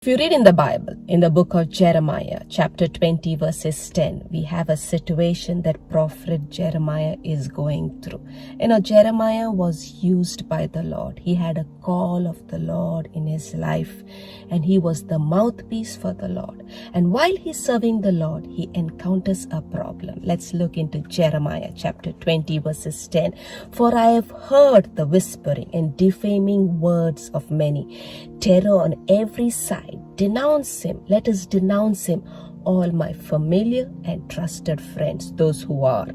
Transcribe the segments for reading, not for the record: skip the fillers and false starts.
If you read in the Bible, in the book of Jeremiah, chapter 20, verses 10, we have a situation that prophet Jeremiah is going through. Jeremiah was used by the Lord. He had a call of the Lord in his life, and he was the mouthpiece for the Lord. And while he's serving the Lord, he encounters a problem. Let's look into Jeremiah, chapter 20, verses 10. For I have heard the whispering and defaming words of many, terror on every side. Denounce him. Let us denounce him. All my familiar and trusted friends, those who are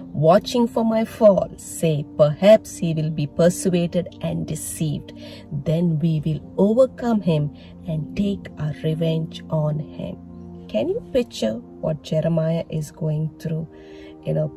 watching for my fall, say, perhaps he will be persuaded and deceived. Then we will overcome him and take our revenge on him. Can you picture what Jeremiah is going through?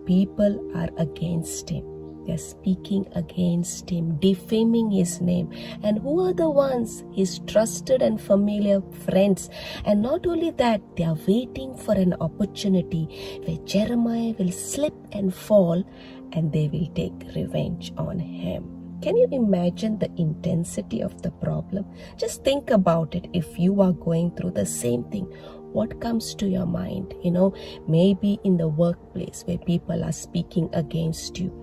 People are against him. They're speaking against him, defaming his name. And who are the ones? His trusted and familiar friends. And not only that, they are waiting for an opportunity where Jeremiah will slip and fall, and they will take revenge on him. Can you imagine the intensity of the problem? Just think about it. If you are going through the same thing, what comes to your mind? Maybe in the workplace where people are speaking against you,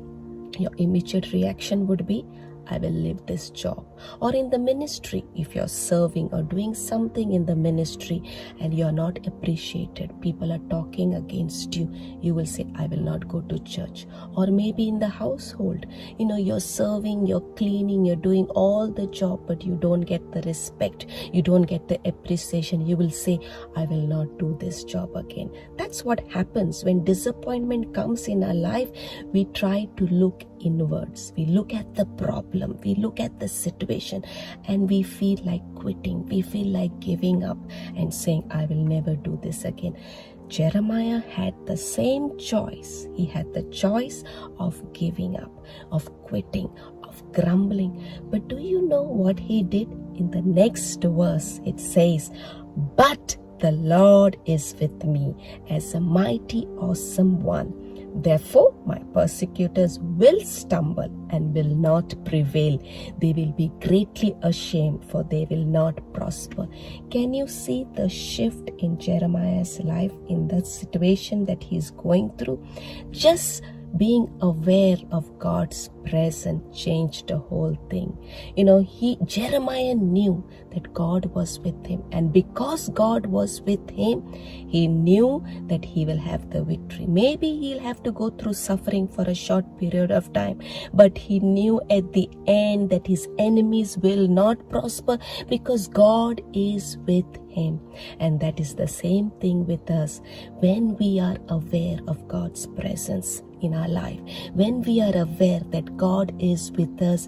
your immediate reaction would be, I will leave this job. Or in the ministry, if you're serving or doing something in the ministry and you're not appreciated, people are talking against you, you will say, I will not go to church. Or maybe in the household, you're serving, you're cleaning, you're doing all the job, but you don't get the respect, you don't get the appreciation. You will say, I will not do this job again. That's what happens when disappointment comes in our life. We try to look inwards. We look at the problem, we look at the situation, and we feel like quitting. We feel like giving up and saying, I will never do this again. Jeremiah had the same choice. He had the choice of giving up, of quitting, of grumbling. But do you know what he did? In the next verse, it says, but the Lord is with me as a mighty, awesome one. Therefore, my persecutors will stumble and will not prevail. They will be greatly ashamed, for they will not prosper. Can you see the shift in Jeremiah's life, in the situation that he's going through? Just being aware of God's presence changed the whole thing. Jeremiah knew that God was with him, and because God was with him, he knew that he will have the victory. Maybe he'll have to go through suffering for a short period of time, but he knew at the end that his enemies will not prosper because God is with him. And that is the same thing with us. When we are aware of God's presence in our life, when we are aware that God is with us,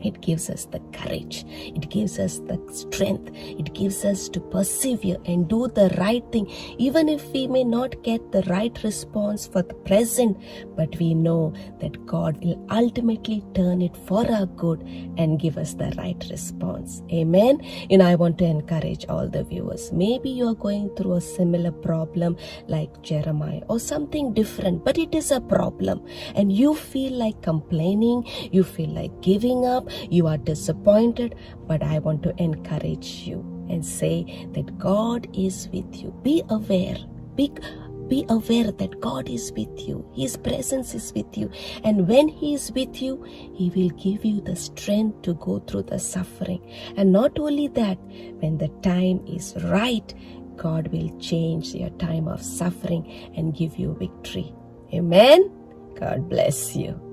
it gives us the courage, it gives us the strength, it gives us to persevere and do the right thing, even if we may not get the right response for the present, but we know that God will ultimately turn it for our good and give us the right response. Amen. I want to encourage all the viewers. Maybe you are going through a similar problem like Jeremiah or something different, but it is a problem and you feel like complaining, you feel like giving up, you are disappointed, but I want to encourage you and say that God is with you. Be aware. Be aware that God is with you. His presence is with you. And when He is with you, He will give you the strength to go through the suffering. And not only that, when the time is right, God will change your time of suffering and give you victory. Amen. God bless you.